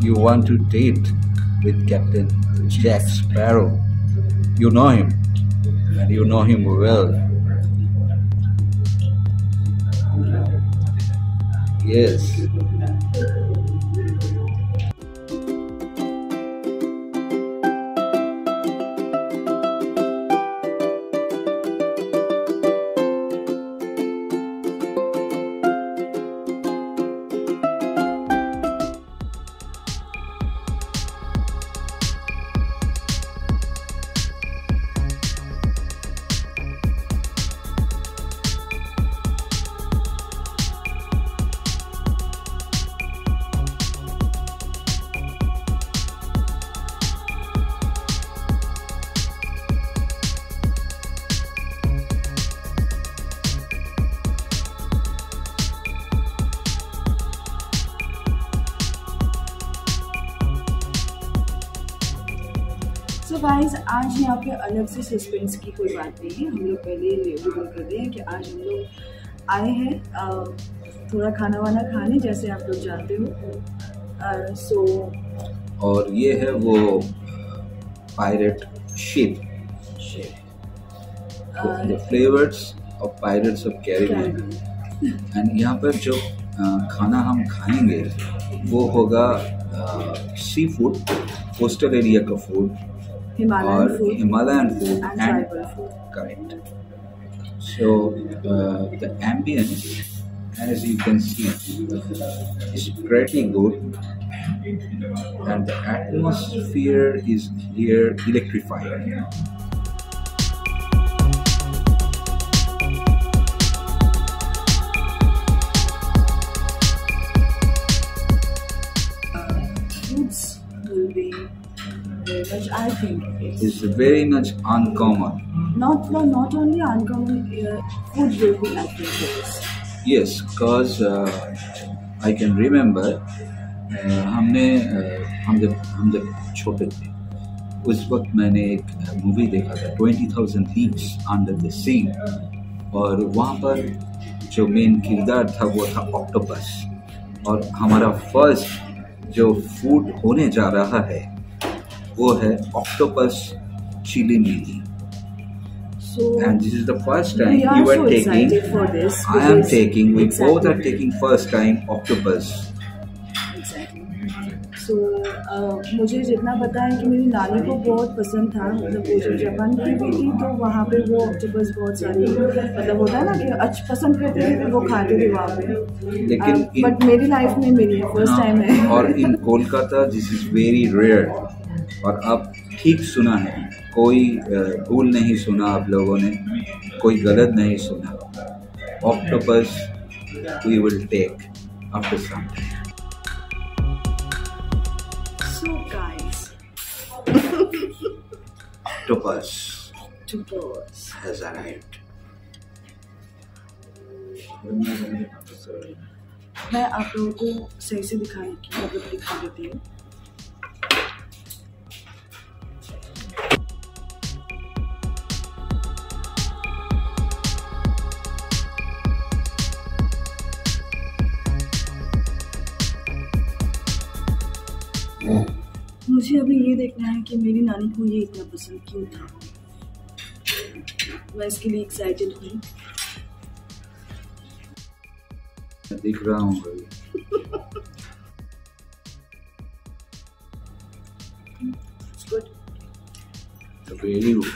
you want to date with Captain Jack Sparrow. You know him, and you know him well. Yes. So guys, आज यहाँ पे अलग से suspense की कोई बात नहीं है। हम लोग पहले रिवील कर रहे हैं कि आज हम लोग आए हैं थोड़ा खाना वाना खाने, जैसे आप लोग जानते हो। और ये है वो pirate ship, the flavours of pirates of Caribbean. And यहाँ पर जो खाना हम खाएंगे वो होगा सी फूड, कोस्टल एरिया का food, Himalayan food and tribal food. Correct. So the ambience, as you can see, is pretty good, and the atmosphere is here electrified. Foods will be very much, I think, it's very much uncommon. Not only uncommon, food will be adventurous. Yes, because I can remember हम जब छोटे थे उस वक्त मैंने एक movie देखा था 20,000 Leagues Under the Sea, और वहाँ पर जो मेन किरदार था वो था ऑक्टोपस, और हमारा फर्स्ट जो फूड होने जा रहा है वो है ऑक्टोपस चिली मिली. And this is the first time you are so taking. For this, I am taking. We exactly. both are taking first time octopus. Exactly. So मुझे जितना पता है कि मेरी नानी को बहुत पसंद था, मतलब वो जब जापान गई हुई थी तो वहाँ पे वो ऑक्टोपस बहुत सारी, मतलब होता है ना कि अच्छा पसंद करते थे, फिर वो खाते थे वहाँ पे. लेकिन बट मेरी लाइफ में मिली है, फर्स्ट टाइम है. और in Kolkata this is very rare. और अब ठीक सुना है, कोई भूल नहीं सुना आप लोगों ने, कोई गलत नहीं सुना. Octopus we will take after some. So guys, Octopus has arrived. मैं आप लोगों को सही से दिखाने की मतलब दिखा देती हूँ. मुझे अभी ये देखना है कि मेरी नानी को ये इतना पसंद क्यों था. मैं इसके लिए एक्साइटेड हूँ. दिख रहा हूँ अभी. It's good. Really good.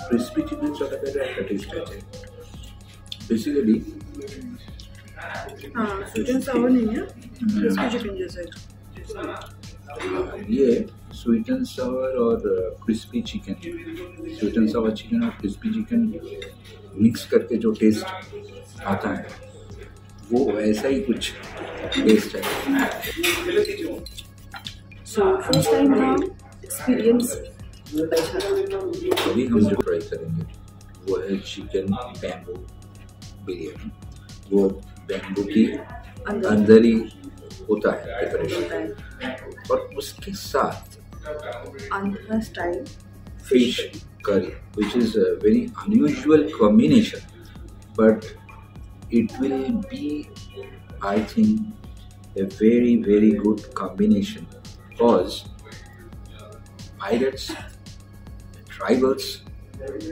Crispy chicken sort of a taste है. Basically, हाँ, स्वीट एंड सावर नहीं है, क्रिस्पी चिकन जैसा है. ये स्वीट एंड सावर और crispy chicken, sweet and Sawar chicken और क्रिस्पी चिकन मिक्स करके जो टेस्ट आता है वो ऐसा ही कुछ टेस्ट है. सो फर्स्ट टाइम का एक्सपीरियंस अभी हम जो ट्राई करेंगे वो है चिकन बैम्बू बिरयानी. वो बैम्बू की अंदर ही होता है प्रिपरेशन, और उसके साथ Andhra style fish curry, which is a very unusual combination, but it will be, I think, a very, very good combination, because pirates, tribals,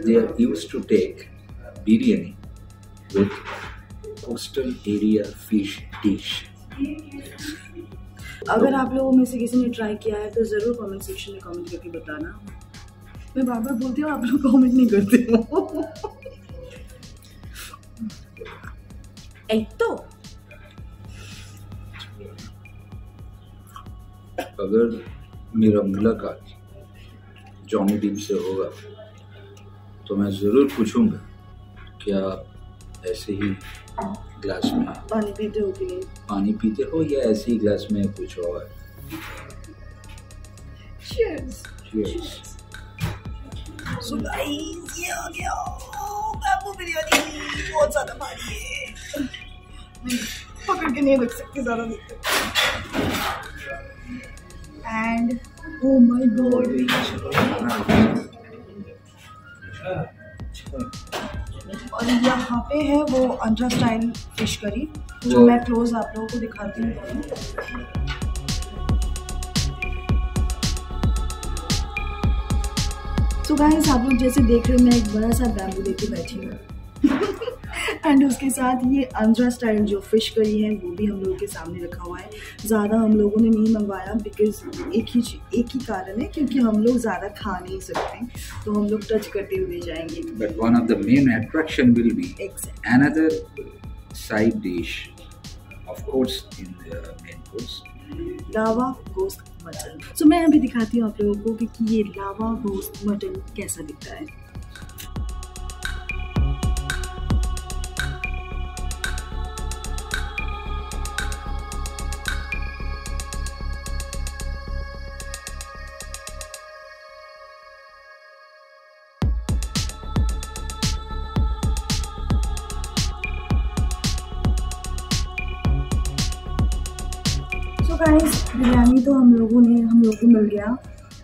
they are used to take biryani with coastal area fish dish. अगर आप लोगों में से किसी ने try किया है तो ज़रूर कमेंट सेक्शन में कमेंट करके बताना। मैं बार बार बोलती हूँ, आप लोग कमेंट नहीं करते हो। एक तो अगर मेरा मुलाकात जॉनी डीप से होगा तो मैं ज़रूर पूछूंगा क्या ऐसे ही ग्लास में पानी पीते हो कि नहीं, पानी पीते हो या ऐसे ही ग्लास में कुछ और। Cheers. Cheers. So guys, ये आ गया बैम्बू बिरयानी, बहुत ज़्यादा भारी है, पकड़ के नहीं रख सकते ज़्यादा देर तक। एंड oh my god, और यहाँ पे है वो आंध्रा स्टाइल फिश करी, जो मैं क्लोज आप लोगों को दिखाती हूँ। तो गाइस, आप लोग जैसे देख रहे हो, मैं एक बड़ा सा बैम्बू लेके बैठी हूँ एंड उसके साथ ये आंध्रा स्टाइल जो फिश करी है वो भी हम लोगों के सामने रखा हुआ है। ज़्यादा हम लोगों ने नहीं मंगवाया बिकॉज एक ही कारण है, क्योंकि हम लोग ज़्यादा खा नहीं सकते, तो हम लोग टच करते हुए जाएंगे। But one of the main attraction will be another side dish, of course, in the main course. लावा गोश्त मटन। तो मैं अभी दिखाती हूँ आप लोगों को कि ये लावा गोश्त मटन कैसा दिखता है। गाइस, बिरयानी तो हम लोगों को मिल गया।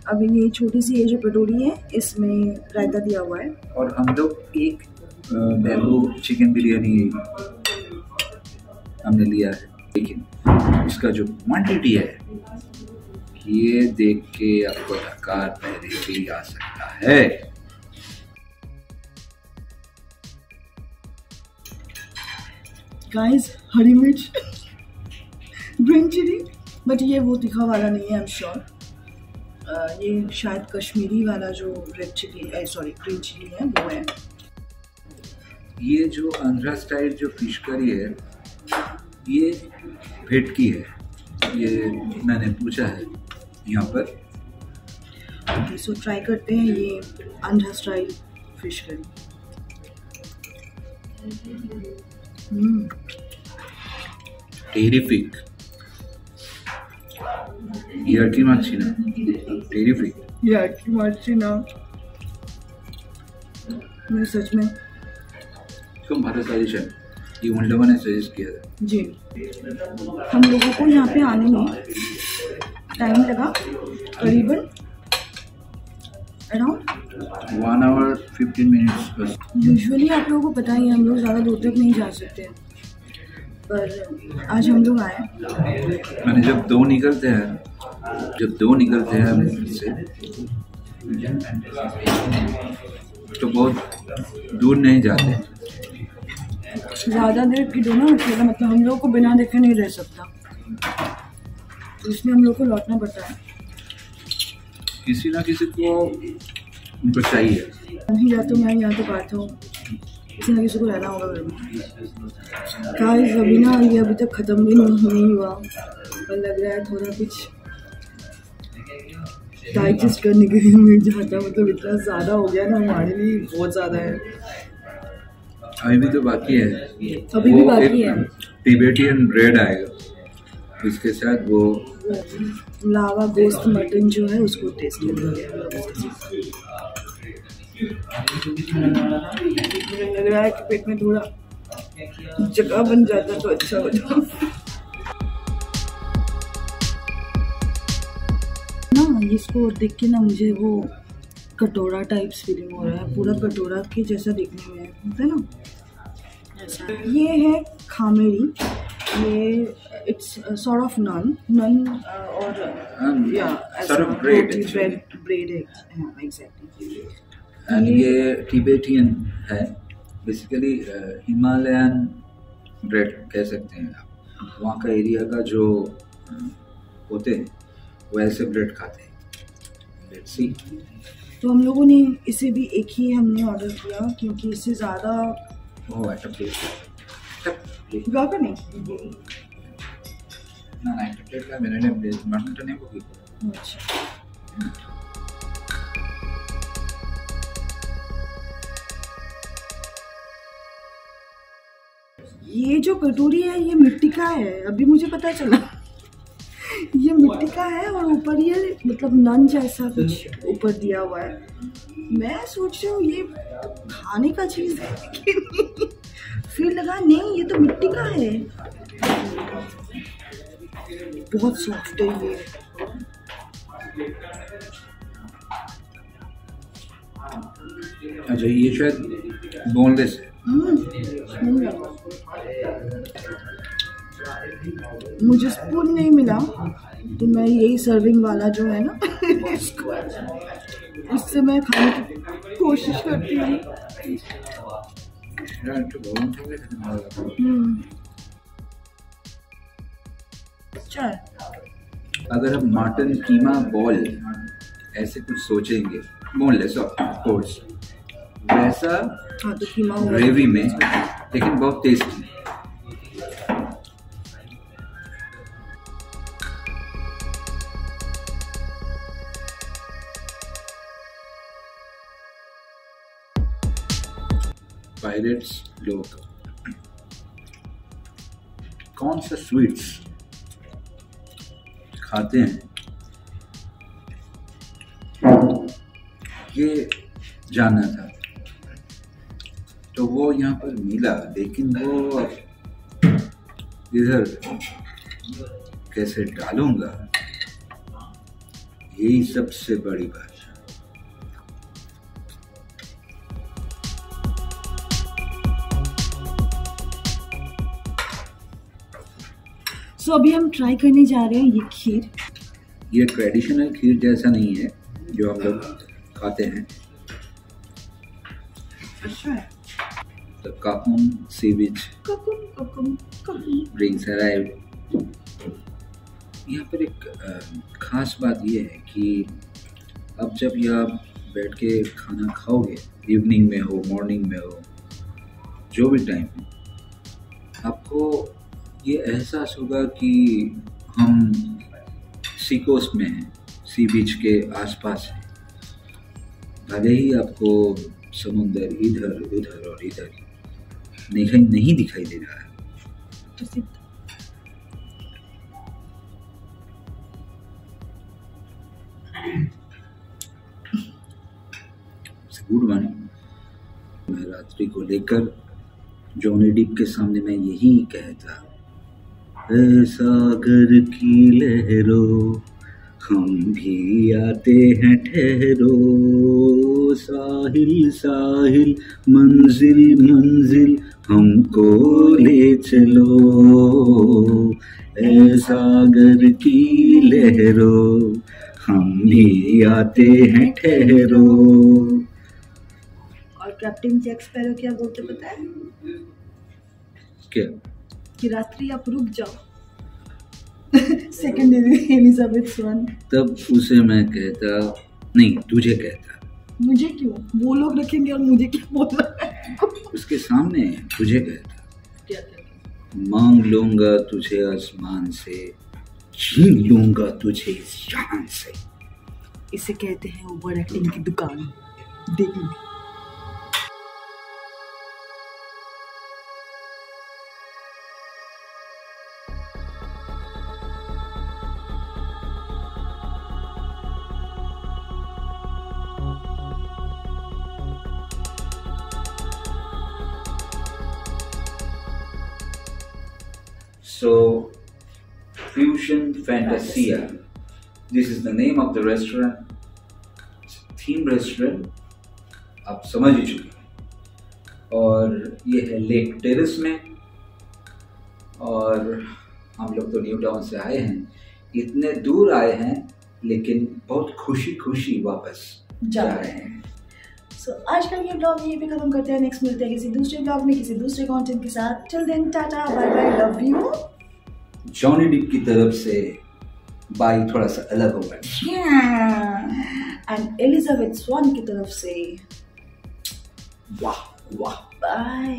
अभी ये छोटी सी ये जो कटोरी है इसमें रायता दिया हुआ है, और हम लोग एक बैम्बू चिकन बिरयानी हमने लिया है, लेकिन इसका जो क्वांटिटी है ये देख के आपको धक्कार पहले भी आ सकता है। गाइस, हरी मिर्च, ग्रीन चिली, बट ये वो तीखा वाला नहीं है, आई एम श्योर। ये शायद कश्मीरी वाला जो red chilli, sorry green chilli है वो है। ये जो आंध्रा स्टाइल जो फिश करी है ये भेटकी है, ये मैंने पूछा है यहाँ पर। ओके, सो ट्राई करते हैं ये Andhra style fish curry. Terrific, यार्की मार्चिना, टेरिफिक, यार्की मार्चिना। मैं सच में तुम्हारा सजेशन ये उल्टा ने सजेस्ट किया था जी। हम लोगों को यहाँ पे आने में टाइम लगा करीबन अराउंड 1 hour 15 minutes बस। यूजुअली आप लोगों को पता ही है हम लोग ज़्यादा दूर तक नहीं जा सकते, पर आज हम लोग आए। मैंने जब दो निकलते हैं हम से तो बहुत दूर नहीं जाते, ज़्यादा देर की दोनों मतलब हम लोग को बिना देखे नहीं रह सकता, तो इसलिए हम लोग को लौटना पड़ता है। किसी ना किसी को उनको चाहिए, नहीं या तो मैं या तो पाता हूँ, किसी ना किसी को रहना होगा घर में। गाइस, अभी ना ये अभी तक ख़त्म भी नहीं हुआ, पर लग रहा है थोड़ा कुछ डाइजेस्ट करने के लिए मिल जाता, मतलब इतना ज़्यादा हो गया ना हमारे लिए, बहुत ज़्यादा है। अभी भी तो बाकी है, अभी भी बाकी है। टिबेटियन ब्रेड आएगा, इसके साथ वो लावा गोश्त मटन जो है उसको टेस्ट करेंगे। मुझे लग रहा है कि पेट में थोड़ा जगह बन जाता तो अच्छा होता ना। इसको देख के ना मुझे वो कटोरा टाइप्स फीलिंग हो रहा है, पूरा कटोरा के जैसा दिखने में होता है ना ऐसा। ये है खामेरी, ये इट्स सॉर्ट ऑफ नन और या sort of bread actually. Bread है, हाँ एग्जैक्टली। एंड ये टिबेटियन है बेसिकली, हिमालयन ब्रेड कह सकते हैं आप। वहाँ का एरिया का जो होते हैं वैसे ब्रेड खाते हैं। Let's see. तो हम लोगों ने इसे भी एक ही हमने ऑर्डर किया क्योंकि इससे ज़्यादा ओह एट अ प्लेट गाकर नहीं ना ना एट अ प्लेट का मैंने मटन टने को भी। अच्छा ये जो कटोरी है ये मिट्टी का है, अभी मुझे पता चला। ये मिट्टी का है और ऊपर ये मतलब नन जैसा कुछ ऊपर दिया हुआ है। मैं सोच रही हूँ ये खाने का चीज है लेकिन फिर लगा नहीं ये तो मिट्टी का है। बहुत सॉफ्ट है ये। अच्छा ये शायद बोनलेस है। मुझे स्पून नहीं मिला तो मैं यही सर्विंग वाला जो है ना इससे मैं खाने की कोशिश करती हूँ। अच्छा अगर हम मटन कीमा बॉल ऐसे कुछ सोचेंगे, बोनलेस ऑफ कोर्स, वैसा हाँ तो कीमा ग्रेवी में, लेकिन बहुत टेस्टी। पायरेट्स लोग कौन सा स्वीट्स खाते हैं ये जानना था, तो वो यहाँ पर मिला, लेकिन वो इधर कैसे डालूंगा यही सबसे बड़ी बात। सो अभी हम ट्राई करने जा रहे हैं ये खीर। ये ट्रेडिशनल खीर जैसा नहीं है जो हम लोग खाते हैं। अच्छा है। The Kapun sea beach ककुम drinks arrived। यहाँ पर एक खास बात ये है कि अब जब ये आप बैठ के खाना खाओगे, इवनिंग में हो मॉर्निंग में हो जो भी टाइम हो, आपको ये एहसास होगा कि हम सी कोस्ट में हैं, सी बीच के आसपास हैं। भले ही आपको समुंदर इधर उधर और इधर नहीं दिखाई दे रहा है, गुड मॉर्निंग। मैं रात्रि को लेकर जॉनी डिप के सामने मैं यही कहता, ऐ सागर की लहरों हम भी आते हैं ठहरो, साहिल साहिल मंजिल मंजिल हमको ले चलो, ऐ सागर की लहरों हम भी आते हैं ठहरो। और कैप्टन जैक स्पैरो क्या बोलते पता है? क्या? कि रात्रि आप रुक जाओ। सेकंड एलिजाबेथ स्वान। तब उसे मैं कहता, नहीं तुझे कहता। मुझे क्यों? वो लोग रखेंगे और मुझे क्या बोलना है? उसके सामने तुझे कहता, क्या कहता? मांग लूंगा तुझे आसमान से, छीन लूंगा तुझे इस जान से। इसे कहते हैं ओवर एक्टिंग की दुकान। देखिए So, Fusion Fantasia, this is the name of the restaurant. Theme restaurant आप समझ ही चुके हैं, और ये है लेक टेरेस में। और हम लोग तो न्यू टाउन से आए हैं, इतने दूर आए हैं, लेकिन बहुत खुशी खुशी वापस जा रहे हैं। सो आज का ये ब्लॉग यहीं पे खत्म करते हैं। नेक्स्ट मिलते हैं किसी दूसरे ब्लॉग में किसी दूसरे कंटेंट के साथ। Till then ta-ta bye bye, love you. Johnny Depp की तरफ से बाय थोड़ा सा अलग होगा, एंड एलिजाबेथ स्वान की तरफ से वाह वाह बाय।